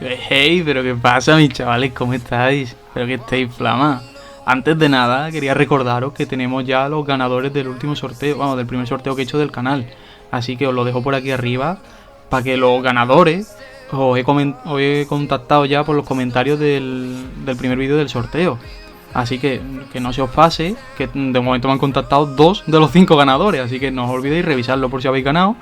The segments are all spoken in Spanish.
Hey, pero ¿qué pasa, mis chavales? ¿Cómo estáis? Espero que estéis flama. Antes de nada, quería recordaros que tenemos ya los ganadores del último sorteo, vamos, del primer sorteo que he hecho del canal. Así que os lo dejo por aquí arriba para que los ganadores os he contactado ya por los comentarios del primer vídeo del sorteo. Así que no se os pase, que de momento me han contactado 2 de los 5 ganadores. Así que no os olvidéis revisarlo por si habéis ganado,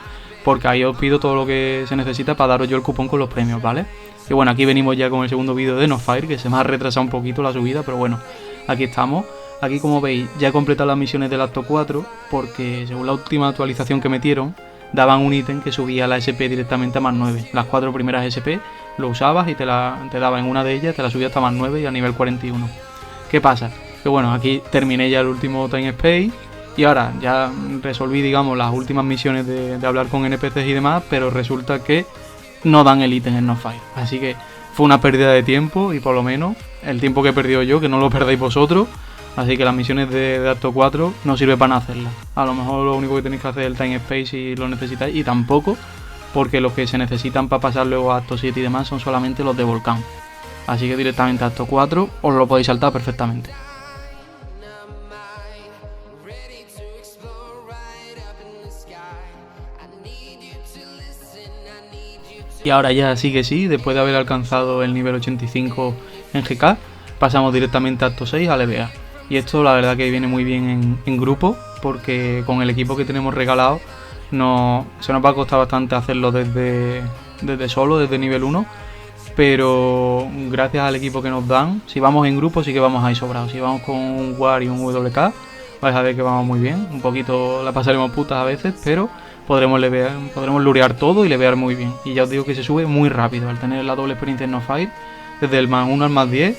porque ahí os pido todo lo que se necesita para daros yo el cupón con los premios, ¿vale? Y bueno, aquí venimos ya con el segundo vídeo de Nofire, que se me ha retrasado un poquito la subida, pero bueno, aquí estamos. Aquí, como veis, ya he completado las misiones del acto 4, porque según la última actualización que metieron, daban un ítem que subía la SP directamente a más 9. Las 4 primeras SP lo usabas y te daba en una de ellas, te la subía hasta más 9 y a nivel 41. ¿Qué pasa? Que bueno, aquí terminé ya el último Time Space y ahora ya resolví, digamos, las últimas misiones de hablar con NPCs y demás, pero resulta que no dan el ítem en Nofire. Así que fue una pérdida de tiempo, y por lo menos el tiempo que he perdido yo, que no lo perdáis vosotros. Así que las misiones de acto 4 no sirve para nada hacerlas. A lo mejor lo único que tenéis que hacer es el Time Space si lo necesitáis, y tampoco, porque los que se necesitan para pasar luego a acto 7 y demás son solamente los de volcán. Así que directamente a acto 4 os lo podéis saltar perfectamente. Y ahora ya sí que sí, después de haber alcanzado el nivel 85 en GK, pasamos directamente a acto 6 al EVA. Y esto la verdad que viene muy bien en grupo, porque con el equipo que tenemos regalado se nos va a costar bastante hacerlo desde solo, desde nivel 1. Pero gracias al equipo que nos dan, si vamos en grupo sí que vamos ahí sobrados. Si vamos con un WAR y un WK, vais a ver que vamos muy bien. Un poquito la pasaremos putas a veces, pero podremos lurear todo y levear muy bien. Y ya os digo que se sube muy rápido. Al tener la doble experiencia en Nofire, desde el más 1 al más 10,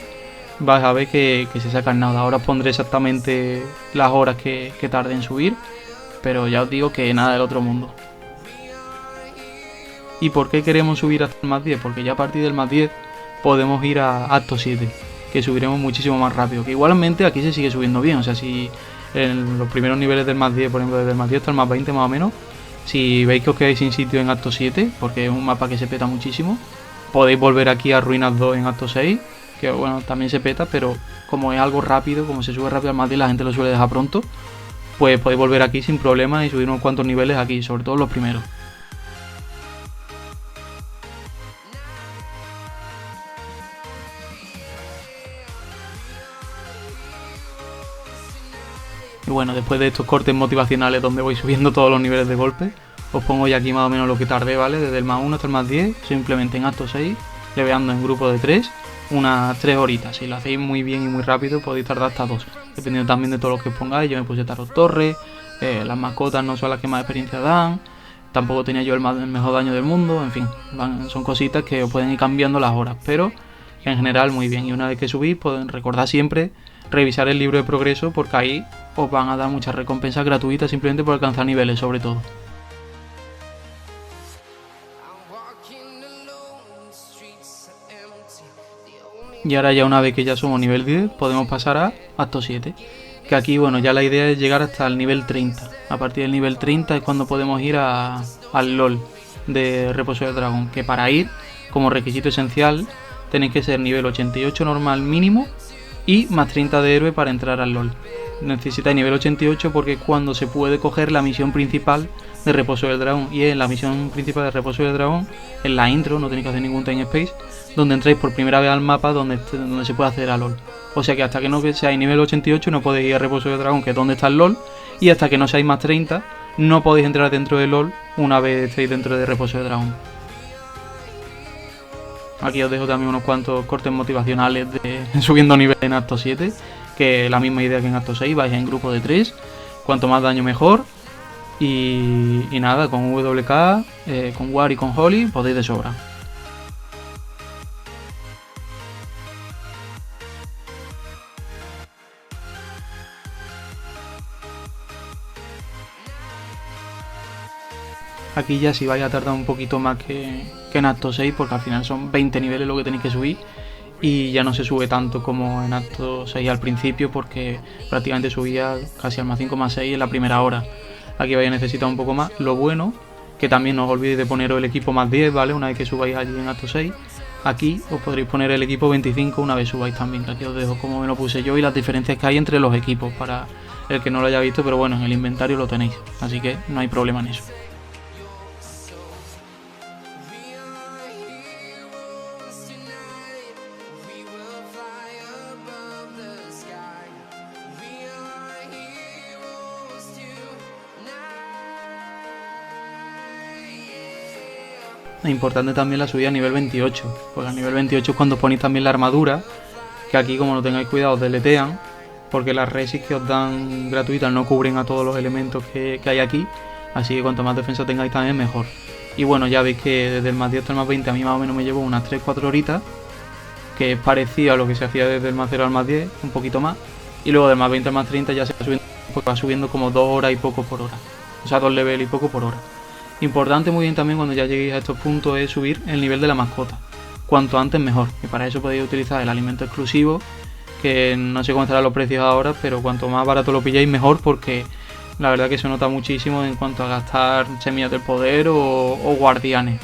vais a ver que se sacan nada. Ahora os pondré exactamente las horas que tarde en subir, pero ya os digo que nada del otro mundo. ¿Y por qué queremos subir hasta el más 10? Porque ya a partir del más 10 podemos ir a acto 7, que subiremos muchísimo más rápido. Que igualmente aquí se sigue subiendo bien. O sea, si en los primeros niveles del más 10, por ejemplo desde el más 10 hasta el más 20 más o menos, si veis que os quedáis sin sitio en acto 7, porque es un mapa que se peta muchísimo, podéis volver aquí a Ruinas 2 en acto 6, que bueno, también se peta, pero como es algo rápido, como se sube rápido al más 10, la gente lo suele dejar pronto, pues podéis volver aquí sin problema y subir unos cuantos niveles aquí, sobre todo los primeros. Y bueno, después de estos cortes motivacionales donde voy subiendo todos los niveles de golpe, os pongo ya aquí más o menos lo que tardé, ¿vale? Desde el más 1 hasta el más 10, simplemente en acto 6, leveando en grupo de 3, unas 3 horitas. Si lo hacéis muy bien y muy rápido, podéis tardar hasta 2, dependiendo también de todo lo que os pongáis. Yo me puse Tarot Torre, las mascotas no son las que más experiencia dan, tampoco tenía yo el mejor daño del mundo, en fin, son cositas que os pueden ir cambiando las horas, pero en general muy bien. Y una vez que subís, pues recordad siempre revisar el libro de progreso, porque ahí os van a dar muchas recompensas gratuitas simplemente por alcanzar niveles, sobre todo. Y ahora ya una vez que ya somos nivel 10, podemos pasar a acto 7, que aquí bueno, ya la idea es llegar hasta el nivel 30. A partir del nivel 30 es cuando podemos ir al LOL de Reposo del Dragón, que para ir, como requisito esencial, tenéis que ser nivel 88 normal mínimo y más 30 de héroe para entrar al LOL. Necesitáis nivel 88 porque es cuando se puede coger la misión principal de Reposo del Dragón. Y en la misión principal de Reposo del Dragón, en la intro, no tenéis que hacer ningún time space, donde entráis por primera vez al mapa donde se puede hacer a LOL. O sea que hasta que no seáis nivel 88 no podéis ir a Reposo del Dragón, que es donde está el LOL, y hasta que no seáis más 30 no podéis entrar dentro de LOL una vez estéis dentro de Reposo del Dragón. Aquí os dejo también unos cuantos cortes motivacionales de subiendo nivel en acto 7, que es la misma idea que en acto 6, vais en grupo de 3, cuanto más daño mejor, y nada, con WK, con War y con Holly podéis de sobra. Aquí ya si vais a tardar un poquito más que en acto 6, porque al final son 20 niveles lo que tenéis que subir, y ya no se sube tanto como en acto 6 al principio, porque prácticamente subía casi al más 5 más 6 en la primera hora. Aquí vais a necesitar un poco más. Lo bueno, que también no os olvidéis de poneros el equipo más 10, ¿vale? Una vez que subáis allí en acto 6, aquí os podréis poner el equipo 25 una vez subáis también, que aquí os dejo como me lo puse yo y las diferencias que hay entre los equipos para el que no lo haya visto, pero bueno, en el inventario lo tenéis, así que no hay problema en eso. Es importante también la subida a nivel 28, porque a nivel 28 es cuando ponéis también la armadura, que aquí como no tengáis cuidado os deletean, porque las resis que os dan gratuitas no cubren a todos los elementos que hay aquí, así que cuanto más defensa tengáis también mejor. Y bueno, ya veis que desde el más 10 hasta el más 20 a mí más o menos me llevo unas 3-4 horitas, que es parecido a lo que se hacía desde el más 0 al más 10, un poquito más, y luego del más 20 al más 30 ya se va subiendo como 2 horas y poco por hora, o sea 2 levels y poco por hora. Importante muy bien también cuando ya lleguéis a estos puntos es subir el nivel de la mascota. Cuanto antes mejor. Y para eso podéis utilizar el alimento exclusivo, que no sé cómo estarán los precios ahora, pero cuanto más barato lo pilléis mejor, porque la verdad que se nota muchísimo en cuanto a gastar semillas del poder o guardianes.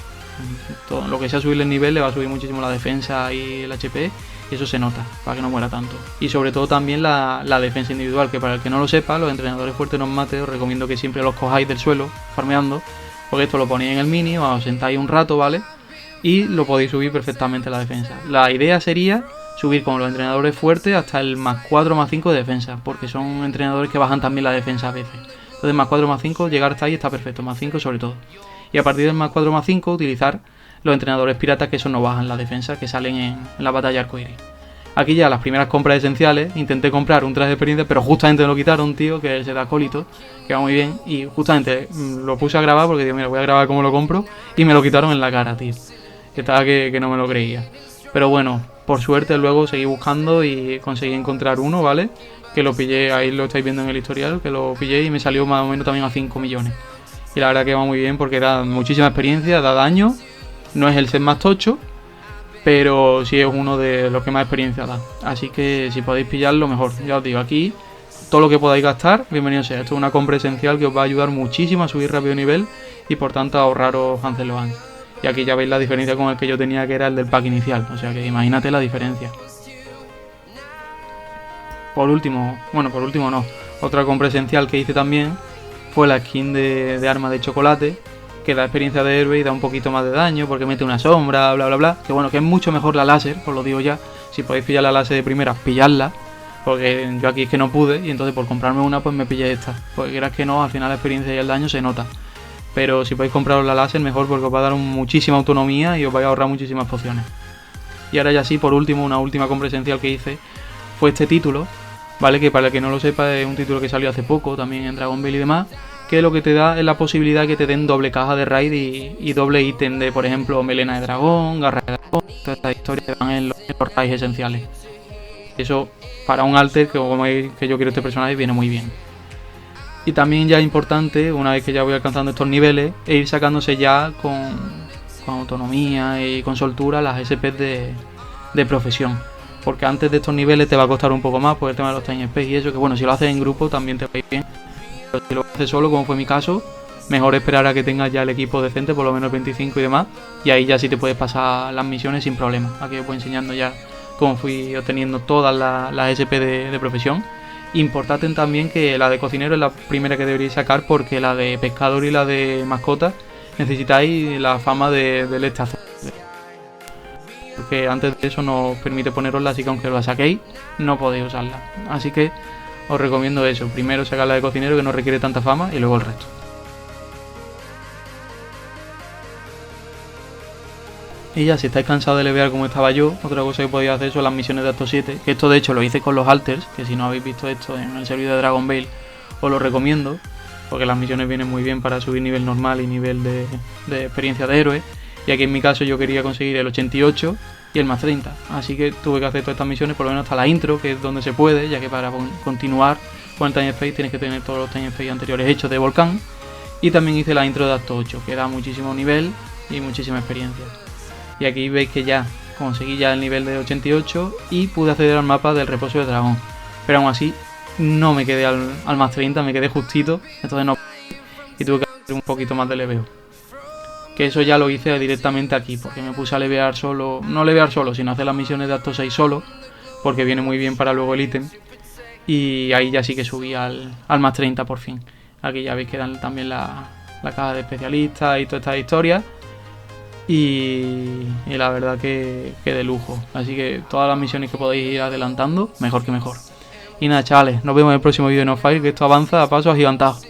Todo lo que sea subirle el nivel le va a subir muchísimo la defensa y el HP, y eso se nota, para que no muera tanto. Y sobre todo también la defensa individual, que para el que no lo sepa, los entrenadores fuertes nos mate, os recomiendo que siempre los cojáis del suelo, farmeando, porque esto lo ponéis en el mini, os sentáis un rato, ¿vale? Y lo podéis subir perfectamente la defensa. La idea sería subir con los entrenadores fuertes hasta el más 4 más 5 de defensa, porque son entrenadores que bajan también la defensa a veces. Entonces más 4 más 5, llegar hasta ahí está perfecto, más 5 sobre todo. Y a partir del más 4 más 5 utilizar los entrenadores piratas, que eso no bajan la defensa, que salen en la batalla arcoíris. Aquí ya las primeras compras esenciales, intenté comprar un traje de experiencia, pero justamente me lo quitaron, tío, que es el acólito, que va muy bien, y justamente lo puse a grabar porque digo, mira, voy a grabar cómo lo compro, y me lo quitaron en la cara, tío. Que estaba que no me lo creía. Pero bueno, por suerte luego seguí buscando y conseguí encontrar uno, ¿vale? Que lo pillé, ahí lo estáis viendo en el historial, que lo pillé y me salió más o menos también a 5 millones. Y la verdad que va muy bien porque da muchísima experiencia, da daño, no es el set más tocho, pero sí es uno de los que más experiencia da. Así que si podéis pillarlo, mejor. Ya os digo, aquí todo lo que podáis gastar, bienvenido sea. Esto es una compra esencial que os va a ayudar muchísimo a subir rápido nivel y por tanto a ahorraros Hansel Loan. Y aquí ya veis la diferencia con el que yo tenía, que era el del pack inicial. O sea que imagínate la diferencia. Por último no. Otra compra esencial que hice también fue la skin de arma de chocolate, que da experiencia de héroe y da un poquito más de daño porque mete una sombra, bla bla bla. Que bueno, que es mucho mejor la láser, os lo digo ya. Si podéis pillar la láser de primera, pilladla. Porque yo aquí es que no pude y entonces por comprarme una pues me pillé esta. Porque quieras que no, al final la experiencia y el daño se nota. Pero si podéis compraros la láser mejor porque os va a dar muchísima autonomía y os vais a ahorrar muchísimas pociones. Y ahora ya sí, por último, una última compra esencial que hice fue este título, ¿vale? Que para el que no lo sepa es un título que salió hace poco, también en Dragon Ball y demás, que lo que te da es la posibilidad de que te den doble caja de raid y doble ítem de, por ejemplo, melena de dragón, garra de dragón, todas estas historias que van en los raids esenciales. Eso para un alter que, como veis, que yo quiero este personaje, viene muy bien. Y también ya es importante, una vez que ya voy alcanzando estos niveles, e ir sacándose ya con autonomía y con soltura las SPs de profesión. Porque antes de estos niveles te va a costar un poco más por el tema de los time space y eso, que bueno, si lo haces en grupo también te va a ir bien. Pero si lo haces solo, como fue mi caso, mejor esperar a que tengas ya el equipo decente, por lo menos 25 y demás, y ahí ya sí te puedes pasar las misiones sin problema. Aquí os voy enseñando ya cómo fui obteniendo todas las SP de profesión. Importante también que la de cocinero es la primera que deberíais sacar, porque la de pescador y la de mascota necesitáis la fama del estazo. Porque antes de eso no os permite ponerosla, así que aunque la saquéis, no podéis usarla. Así que os recomiendo eso. Primero sacar la de cocinero, que no requiere tanta fama, y luego el resto. Y ya, si estáis cansados de levear como estaba yo, otra cosa que podéis hacer son las misiones de acto 7, que esto de hecho lo hice con los alters, que si no habéis visto esto en el servidor de Dragon Ball, os lo recomiendo, porque las misiones vienen muy bien para subir nivel normal y nivel de experiencia de héroe, y aquí en mi caso yo quería conseguir el 88 y el más 30, así que tuve que hacer todas estas misiones, por lo menos hasta la intro, que es donde se puede, ya que para continuar con el time space tienes que tener todos los time space anteriores hechos de volcán, y también hice la intro de acto 8, que da muchísimo nivel y muchísima experiencia. Y aquí veis que ya conseguí ya el nivel de 88 y pude acceder al mapa del reposo de dragón. Pero aún así no me quedé al más 30, me quedé justito, entonces no, y tuve que hacer un poquito más de leveo. Que eso ya lo hice directamente aquí, porque me puse a levear solo, no levear solo, sino hacer las misiones de acto 6 solo, porque viene muy bien para luego el ítem. Y ahí ya sí que subí al más 30 por fin. Aquí ya veis que dan también la caja de especialistas y todas estas historias. Y la verdad que de lujo. Así que todas las misiones que podéis ir adelantando, mejor que mejor. Y nada, chavales, nos vemos en el próximo vídeo de No Fire, que esto avanza a pasos agigantados.